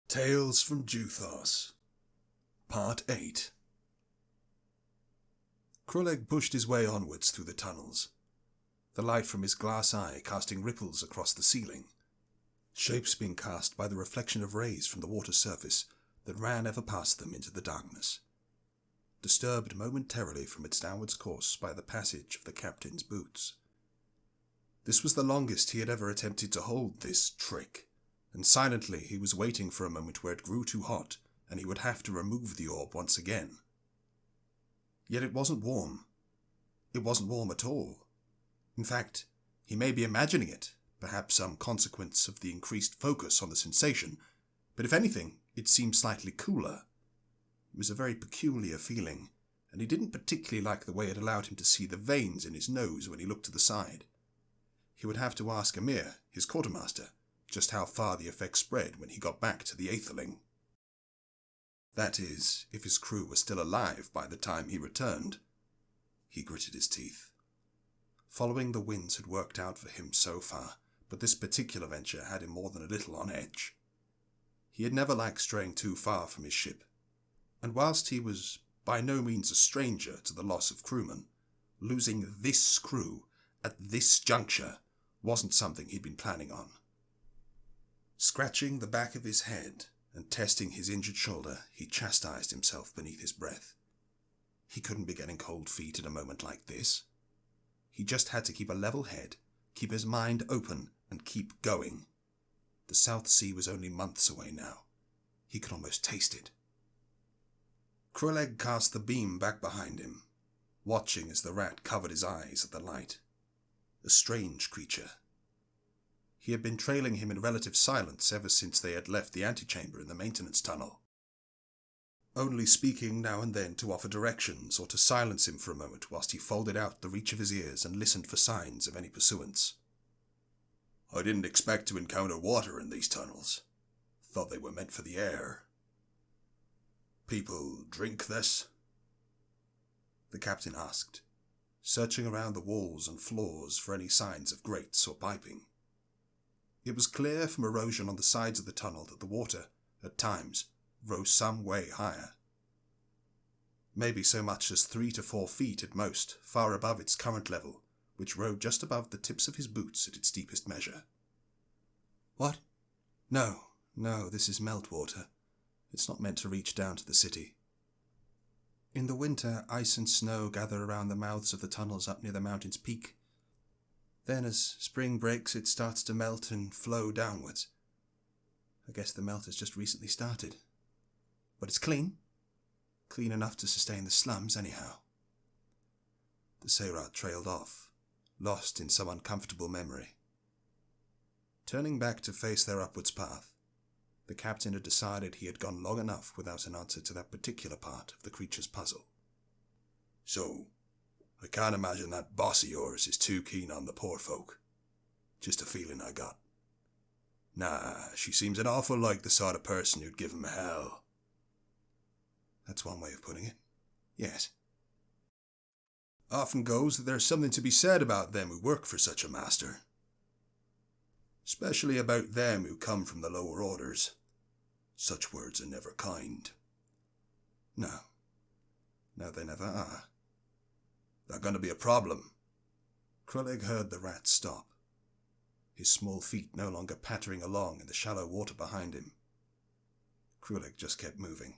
Tales from Juthos, Part 8. Krulleg pushed his way onwards through the tunnels, the light from his glass eye casting ripples across the ceiling, shapes being cast by the reflection of rays from the water surface that ran ever past them into the darkness, disturbed momentarily from its downwards course by the passage of the captain's boots. This was the longest he had ever attempted to hold this trick, and silently he was waiting for a moment where it grew too hot and he would have to remove the orb once again. Yet it wasn't warm. It wasn't warm at all. In fact, he may be imagining it, perhaps some consequence of the increased focus on the sensation, but if anything, it seemed slightly cooler. It was a very peculiar feeling, and he didn't particularly like the way it allowed him to see the veins in his nose when he looked to the side. He would have to ask Amir, his quartermaster, just how far the effect spread when he got back to the Aetherling. That is, if his crew were still alive by the time he returned. He gritted his teeth. Following the winds had worked out for him so far, but this particular venture had him more than a little on edge. He had never liked straying too far from his ship, and whilst he was by no means a stranger to the loss of crewmen, losing this crew at this juncture wasn't something he'd been planning on. Scratching the back of his head and testing his injured shoulder, he chastised himself beneath his breath. He couldn't be getting cold feet at a moment like this. He just had to keep a level head, keep his mind open, and keep going. The South Sea was only months away now. He could almost taste it. Krulleg cast the beam back behind him, watching as the rat covered his eyes at the light. A strange creature. He had been trailing him in relative silence ever since they had left the antechamber in the maintenance tunnel, only speaking now and then to offer directions or to silence him for a moment whilst he folded out the reach of his ears and listened for signs of any pursuance. "I didn't expect to encounter water in these tunnels. Thought they were meant for the air. People drink this?" the captain asked, searching around the walls and floors for any signs of grates or piping. It was clear from erosion on the sides of the tunnel that the water, at times, rose some way higher. Maybe so much as 3 to 4 feet at most, far above its current level, which rode just above the tips of his boots at its deepest measure. "What? No, this is meltwater. It's not meant to reach down to the city. In the winter, ice and snow gather around the mouths of the tunnels up near the mountain's peak. Then as spring breaks, it starts to melt and flow downwards. I guess the melt has just recently started. But it's clean. Clean enough to sustain the slums, anyhow." The Seyrat trailed off, lost in some uncomfortable memory. Turning back to face their upwards path, the captain had decided he had gone long enough without an answer to that particular part of the creature's puzzle. "So, I can't imagine that boss of yours is too keen on the poor folk. Just a feeling I got. Nah, she seems an awful like the sort of person who'd give him hell." "That's one way of putting it. Yes." "Often goes that there's something to be said about them who work for such a master. Especially about them who come from the lower orders. Such words are never kind." No, they never are. "They're going to be a problem." Krulleg heard the rat stop, his small feet no longer pattering along in the shallow water behind him. Krulleg just kept moving.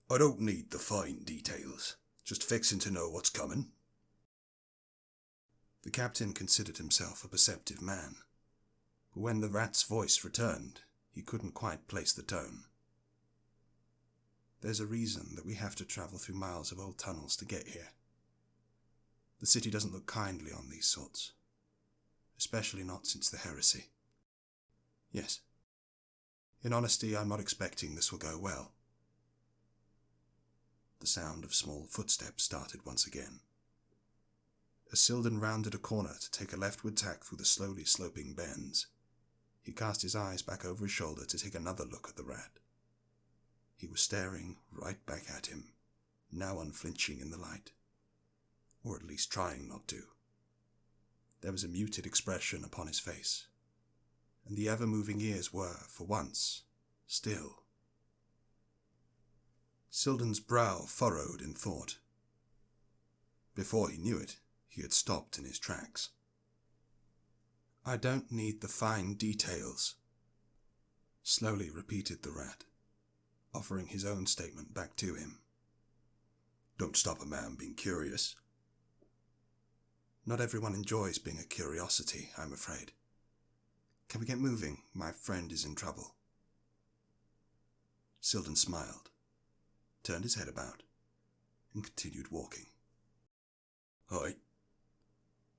"I don't need the fine details, just fixing to know what's coming." The captain considered himself a perceptive man, but when the rat's voice returned, he couldn't quite place the tone. "There's a reason that we have to travel through miles of old tunnels to get here. The city doesn't look kindly on these sorts, especially not since the heresy. Yes. In honesty, I'm not expecting this will go well." The sound of small footsteps started once again. As Sildan rounded a corner to take a leftward tack through the slowly sloping bends, he cast his eyes back over his shoulder to take another look at the rat. He was staring right back at him, now unflinching in the light, or at least trying not to. There was a muted expression upon his face, and the ever-moving ears were, for once, still. Sildan's brow furrowed in thought. Before he knew it, he had stopped in his tracks. "I don't need the fine details," slowly repeated the rat, offering his own statement back to him. "Don't stop a man being curious." "Not everyone enjoys being a curiosity, I'm afraid. Can we get moving? My friend is in trouble." Sildan smiled, turned his head about, and continued walking. "Aye.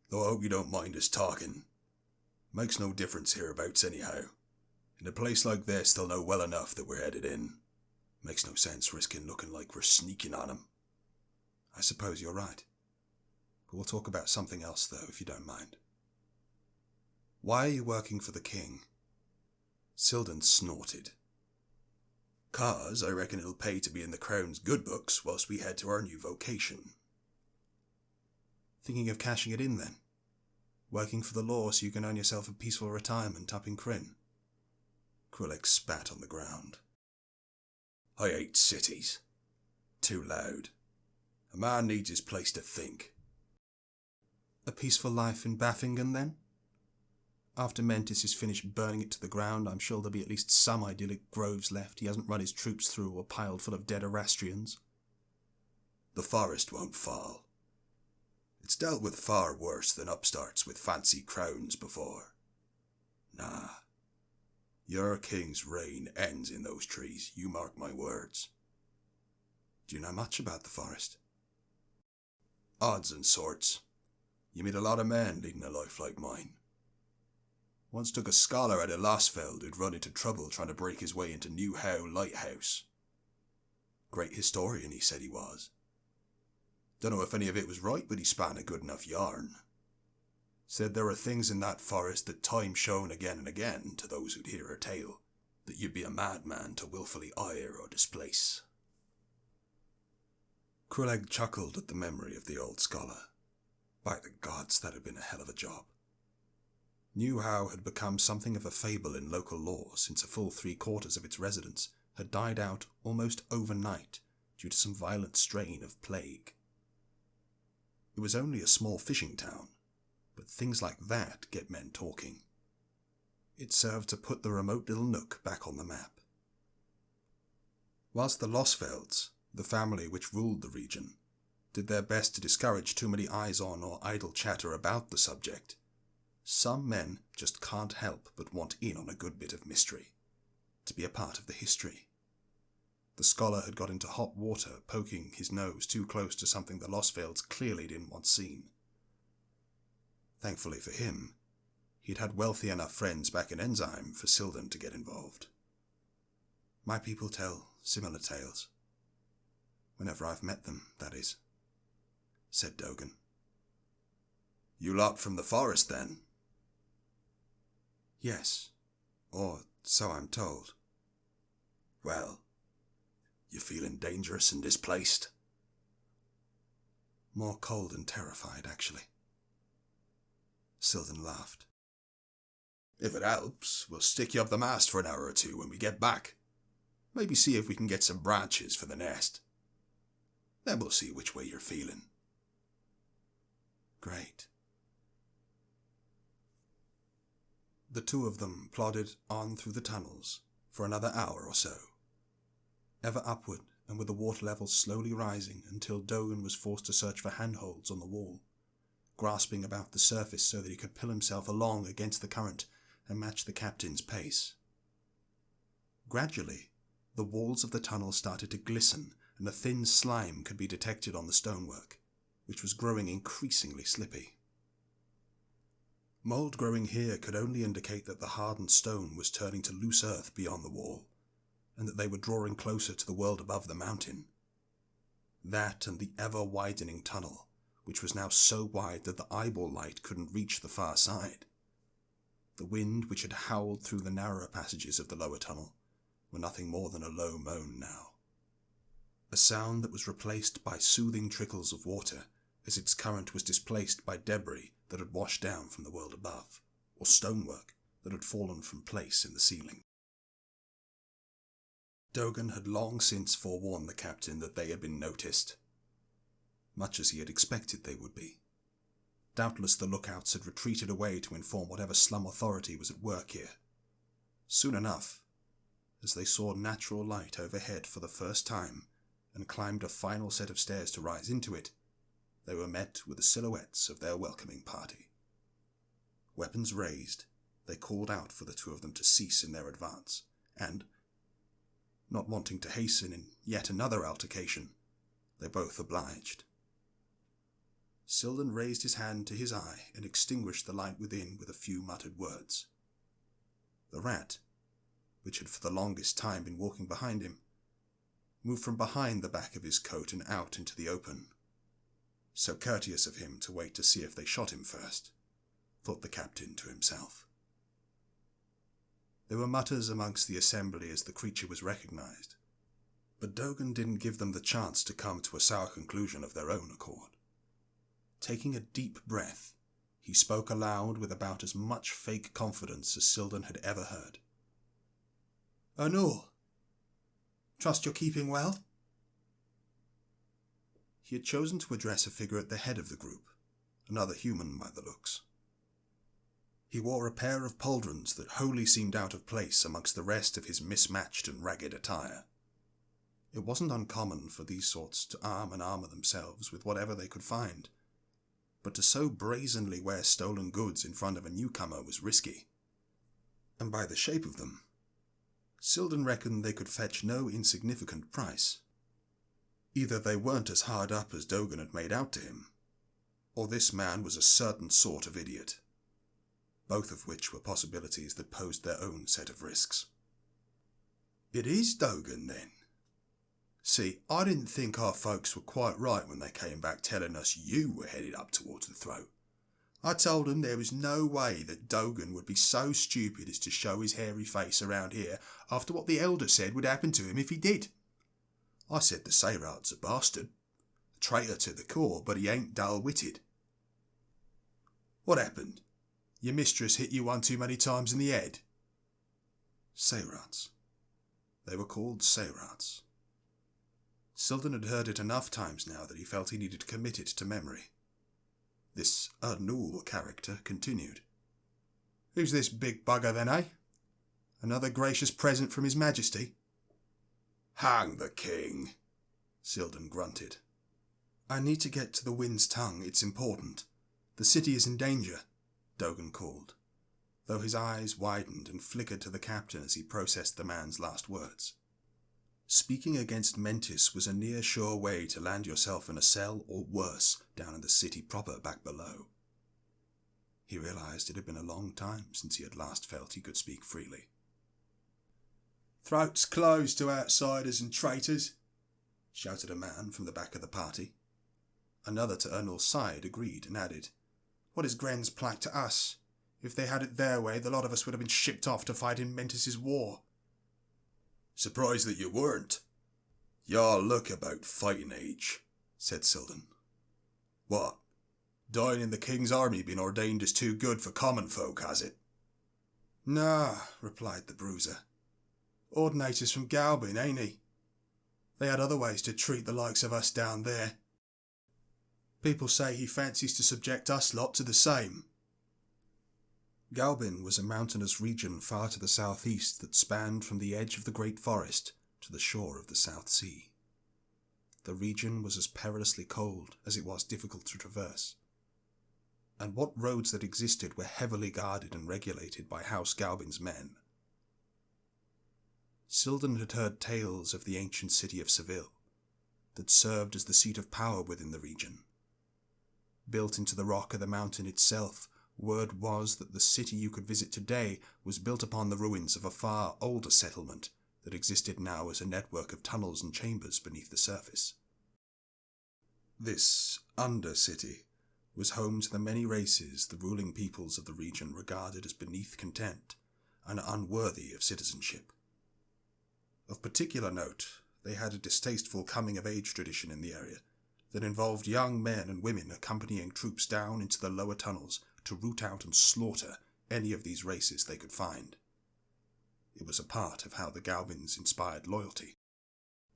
Though I hope you don't mind us talking. Makes no difference hereabouts anyhow. In a place like this they'll know well enough that we're headed in. Makes no sense risking looking like we're sneaking on 'em." "I suppose you're right. But we'll talk about something else, though, if you don't mind. Why are you working for the king?" Sildan snorted. "'Cause I reckon it'll pay to be in the Crown's good books whilst we head to our new vocation." "Thinking of cashing it in, then? Working for the law so you can earn yourself a peaceful retirement up in Kryn?" Krulek spat on the ground. "I hate cities. Too loud. A man needs his place to think." "A peaceful life in Baffingen, then? After Mentis is finished burning it to the ground, I'm sure there'll be at least some idyllic groves left he hasn't run his troops through or piled full of dead Arastrians." "The forest won't fall. It's dealt with far worse than upstarts with fancy crowns before. Nah. Your king's reign ends in those trees, you mark my words." "Do you know much about the forest?" "Odds and sorts. You meet a lot of men leading a life like mine. Once took a scholar out of Losfeld who'd run into trouble trying to break his way into New Howe Lighthouse. Great historian, he said he was. Dunno if any of it was right, but he span a good enough yarn. Said there were things in that forest that time shown again and again to those who'd hear her tale, that you'd be a madman to wilfully ire or displace." Krulek chuckled at the memory of the old scholar. By the gods, that had been a hell of a job. New Howe had become something of a fable in local lore since a full 3/4 of its residents had died out almost overnight due to some violent strain of plague. It was only a small fishing town, but things like that get men talking. It served to put the remote little nook back on the map. Whilst the Losfelds, the family which ruled the region, did their best to discourage too many eyes on or idle chatter about the subject, some men just can't help but want in on a good bit of mystery, to be a part of the history. The scholar had got into hot water poking his nose too close to something the Losfelds clearly didn't want seen. Thankfully for him, he'd had wealthy enough friends back in Enzyme for Sildan to get involved. My people tell similar tales. Whenever I've met them, that is, said Dogan. "You lot from the forest, then?" "Yes, or so I'm told." "Well, you feeling dangerous and displaced?" "More cold and terrified, actually." Sildan laughed. "If it helps, we'll stick you up the mast for an hour or two when we get back. Maybe see if we can get some branches for the nest. Then we'll see which way you're feeling." "Great." The two of them plodded on through the tunnels for another hour or so, ever upward and with the water level slowly rising until Dogan was forced to search for handholds on the wall, grasping about the surface so that he could pull himself along against the current and match the captain's pace. Gradually, the walls of the tunnel started to glisten and a thin slime could be detected on the stonework, which was growing increasingly slippy. Mould growing here could only indicate that the hardened stone was turning to loose earth beyond the wall, and that they were drawing closer to the world above the mountain. That and the ever-widening tunnel, which was now so wide that the eyeball light couldn't reach the far side. The wind, which had howled through the narrower passages of the lower tunnel, were nothing more than a low moan now. A sound that was replaced by soothing trickles of water as its current was displaced by debris that had washed down from the world above, or stonework that had fallen from place in the ceiling. Dogan had long since forewarned the captain that they had been noticed, much as he had expected they would be. Doubtless the lookouts had retreated away to inform whatever slum authority was at work here. Soon enough, as they saw natural light overhead for the first time and climbed a final set of stairs to rise into it, they were met with the silhouettes of their welcoming party. Weapons raised, they called out for the two of them to cease in their advance, and, not wanting to hasten in yet another altercation, they both obliged. Sildan raised his hand to his eye and extinguished the light within with a few muttered words. The rat, which had for the longest time been walking behind him, moved from behind the back of his coat and out into the open. So courteous of him to wait to see if they shot him first, thought the captain to himself. There were mutters amongst the assembly as the creature was recognized, but Dogan didn't give them the chance to come to a sour conclusion of their own accord. Taking a deep breath, he spoke aloud with about as much fake confidence as Sildan had ever heard. "No. Trust you're keeping well?" He had chosen to address a figure at the head of the group, another human by the looks. He wore a pair of pauldrons that wholly seemed out of place amongst the rest of his mismatched and ragged attire. It wasn't uncommon for these sorts to arm and armour themselves with whatever they could find, but to so brazenly wear stolen goods in front of a newcomer was risky. And by the shape of them, Sildan reckoned they could fetch no insignificant price. Either they weren't as hard up as Dogan had made out to him, or this man was a certain sort of idiot, both of which were possibilities that posed their own set of risks. "It is Dogan, then? See, I didn't think our folks were quite right when they came back telling us you were headed up towards the throat. I told them there was no way that Dogan would be so stupid as to show his hairy face around here after what the elder said would happen to him if he did. I said the Sayrat's a bastard, a traitor to the core, but he ain't dull-witted. What happened? Your mistress hit you one too many times in the head?" Sayrats. They were called Sayrats. Sildan had heard it enough times now that he felt he needed to commit it to memory. This Ernul character continued. "Who's this big bugger then, eh? Another gracious present from His Majesty?" "Hang the king," Sildan grunted. "I need to get to the Wind's Tongue, it's important. The city is in danger," Dogan called, though his eyes widened and flickered to the captain as he processed the man's last words. Speaking against Mentis was a near sure way to land yourself in a cell or worse down in the city proper back below. He realized it had been a long time since he had last felt he could speak freely. "Throats closed to outsiders and traitors," shouted a man from the back of the party. Another to Ernul's side agreed and added, "What is Gren's plight to us? If they had it their way, the lot of us would have been shipped off to fight in Mentis' war." "Surprised that you weren't. Y'all look about fighting age," said Sildan. "What? Dying in the king's army been ordained as too good for common folk, has it?" "Nah," replied the bruiser. "Ordinators from Galbin, ain't he? They had other ways to treat the likes of us down there. People say he fancies to subject us lot to the same." Galbin was a mountainous region far to the southeast that spanned from the edge of the Great Forest to the shore of the South Sea. The region was as perilously cold as it was difficult to traverse, and what roads that existed were heavily guarded and regulated by House Galbin's men. Sildan had heard tales of the ancient city of Seville, that served as the seat of power within the region. Built into the rock of the mountain itself, word was that the city you could visit today was built upon the ruins of a far older settlement that existed now as a network of tunnels and chambers beneath the surface. This Undercity was home to the many races the ruling peoples of the region regarded as beneath contempt and unworthy of citizenship. Of particular note, they had a distasteful coming-of-age tradition in the area that involved young men and women accompanying troops down into the lower tunnels to root out and slaughter any of these races they could find. It was a part of how the Galvins inspired loyalty,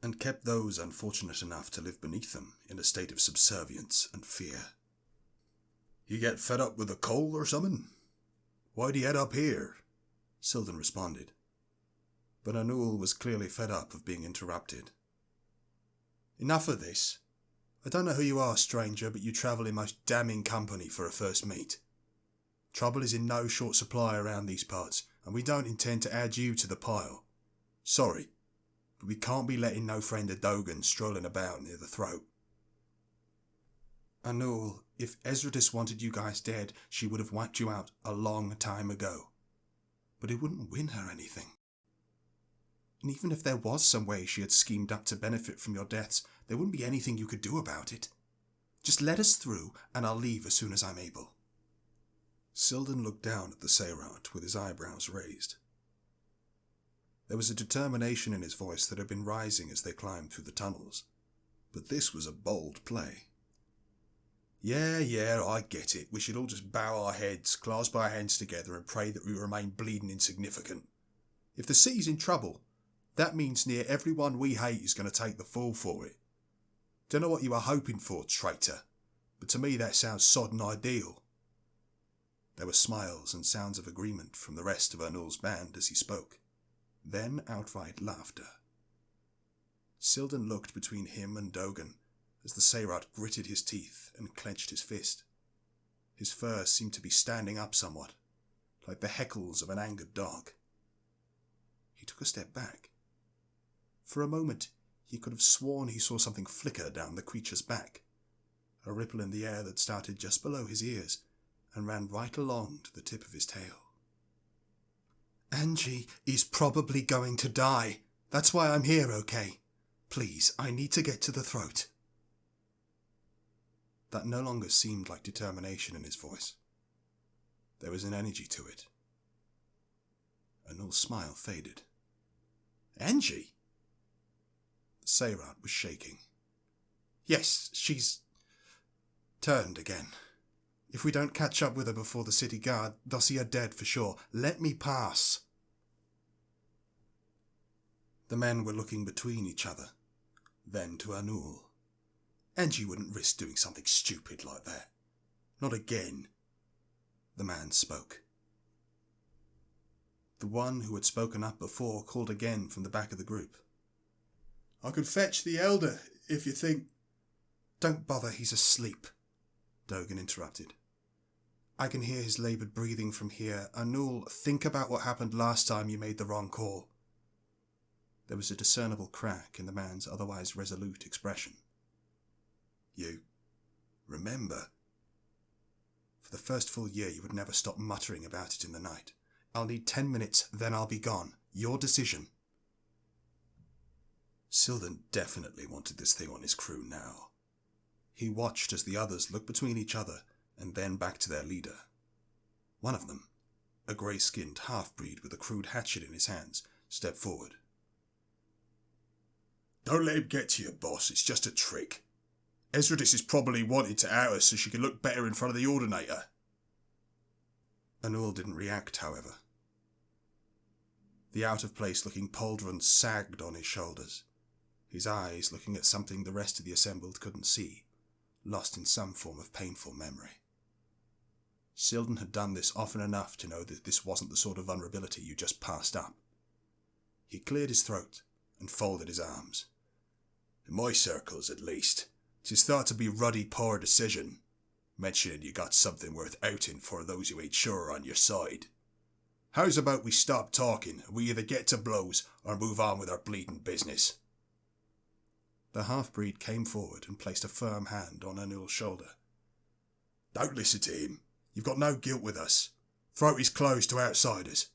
and kept those unfortunate enough to live beneath them in a state of subservience and fear. "You get fed up with the cold or something? Why'd you head up here?" Sildan responded. But Anul was clearly fed up of being interrupted. "Enough of this. I don't know who you are, stranger, but you travel in most damning company for a first meet. Trouble is in no short supply around these parts, and we don't intend to add you to the pile. Sorry, but we can't be letting no friend of Dogan strolling about near the throat." "Anul, if Ezradis wanted you guys dead, she would have wiped you out a long time ago. But it wouldn't win her anything. And even if there was some way she had schemed up to benefit from your deaths, there wouldn't be anything you could do about it. Just let us through, and I'll leave as soon as I'm able." Sildan looked down at the Seyrat with his eyebrows raised. There was a determination in his voice that had been rising as they climbed through the tunnels, but this was a bold play. Yeah, I get it. We should all just bow our heads, clasp our hands together, and pray that we remain bleeding insignificant. If the city's in trouble, that means near everyone we hate is going to take the fall for it. Don't know what you were hoping for, traitor, but to me that sounds sodden ideal." There were smiles and sounds of agreement from the rest of Anul's band as he spoke, then outright laughter. Sildan looked between him and Dogan as the Seyrat gritted his teeth and clenched his fist. His fur seemed to be standing up somewhat, like the heckles of an angered dog. He took a step back. For a moment, he could have sworn he saw something flicker down the creature's back, a ripple in the air that started just below his ears and ran right along to the tip of his tail. "Angie is probably going to die. That's why I'm here, okay? Please, I need to get to the throat." That no longer seemed like determination in his voice. There was an energy to it. Anul's smile faded. "Angie?" The Seyrat was shaking. "Yes, she's turned again. If we don't catch up with her before the city guard, they'll see her dead for sure. Let me pass." The men were looking between each other, then to Anul. Angie wouldn't risk doing something stupid like that. Not again. The man spoke. The one who had spoken up before called again from the back of the group. "I could fetch the elder, if you think—" "Don't bother, he's asleep," Dogan interrupted. "I can hear his laboured breathing from here. Anul, think about what happened last time you made the wrong call." There was a discernible crack in the man's otherwise resolute expression. "You remember? For the first full year you would never stop muttering about it in the night. I'll need 10 minutes, then I'll be gone. Your decision." Sildan definitely wanted this thing on his crew now. He watched as the others looked between each other and then back to their leader. One of them, a grey-skinned half-breed with a crude hatchet in his hands, stepped forward. "Don't let him get to you, boss. It's just a trick. Ezradis is probably wanting to out her so she can look better in front of the Ordinator." Anul didn't react, however. The out-of-place-looking pauldron sagged on his shoulders, his eyes looking at something the rest of the assembled couldn't see, lost in some form of painful memory. Sildan had done this often enough to know that this wasn't the sort of vulnerability you just passed up. He cleared his throat and folded his arms. "In my circles, at least, 'tis thought to be ruddy poor decision, mentioning you got something worth outing for those who ain't sure on your side. How's about we stop talking and we either get to blows or move on with our bleeding business?" The half-breed came forward and placed a firm hand on Anul's shoulder. "Don't listen to him. You've got no guilt with us. Throat is closed to outsiders."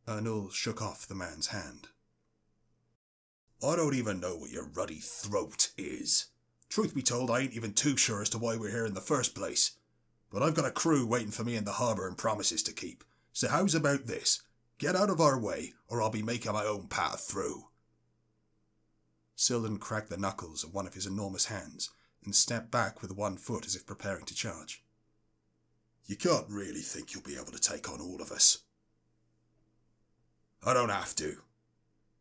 Anul shook off the man's hand. "I don't even know what your ruddy throat is. Truth be told, I ain't even too sure as to why we're here in the first place. But I've got a crew waiting for me in the harbour and promises to keep. So how's about this? Get out of our way, or I'll be making my own path through." Sildan cracked the knuckles of one of his enormous hands and stepped back with one foot as if preparing to charge. "You can't really think you'll be able to take on all of us." I don't have to.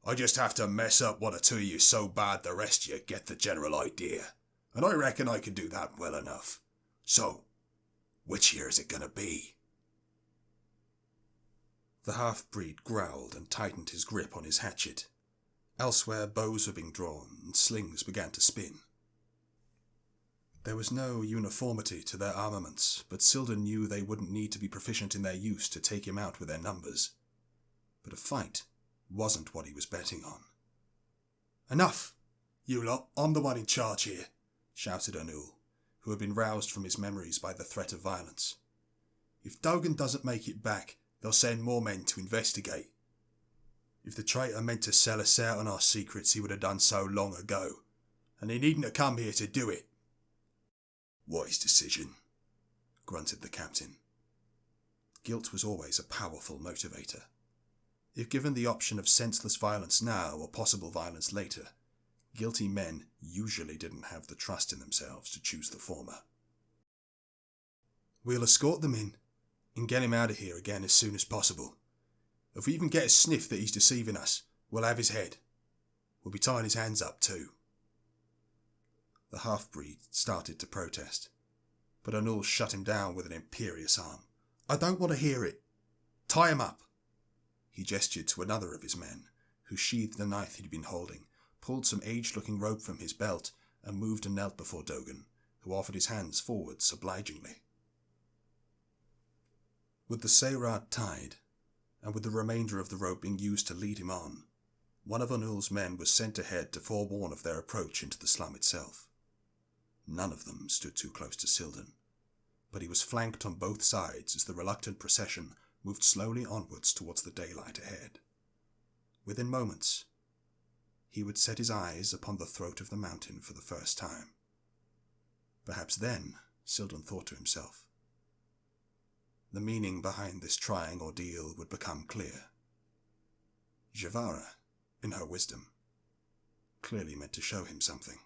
I just have to mess up one or two of you so bad the rest of you get the general idea. And I reckon I can do that well enough. So, which year is it gonna be?" The half-breed growled and tightened his grip on his hatchet. Elsewhere, bows were being drawn and slings began to spin. There was no uniformity to their armaments, but Sildan knew they wouldn't need to be proficient in their use to take him out with their numbers. But a fight wasn't what he was betting on. "Enough! You lot, I'm the one in charge here," shouted Anul, who had been roused from his memories by the threat of violence. "If Dogan doesn't make it back, they'll send more men to investigate. If the traitor meant to sell us out on our secrets, he would have done so long ago, and he needn't have come here to do it." "Wise decision," grunted the captain. Guilt was always a powerful motivator. If given the option of senseless violence now or possible violence later, guilty men usually didn't have the trust in themselves to choose the former. "We'll escort them in and get him out of here again as soon as possible. If we even get a sniff that he's deceiving us, we'll have his head. We'll be tying his hands up too." The half-breed started to protest, but Anul shut him down with an imperious arm. "I don't want to hear it. Tie him up." He gestured to another of his men, who sheathed the knife he'd been holding, pulled some aged-looking rope from his belt, and moved and knelt before Dogan, who offered his hands forwards obligingly. With the Seyrad tied, and with the remainder of the rope being used to lead him on, one of Anul's men was sent ahead to forewarn of their approach into the slum itself. None of them stood too close to Sildan, but he was flanked on both sides as the reluctant procession moved slowly onwards towards the daylight ahead. Within moments, he would set his eyes upon the throat of the mountain for the first time. Perhaps then, Sildan thought to himself, the meaning behind this trying ordeal would become clear. Javara, in her wisdom, clearly meant to show him something.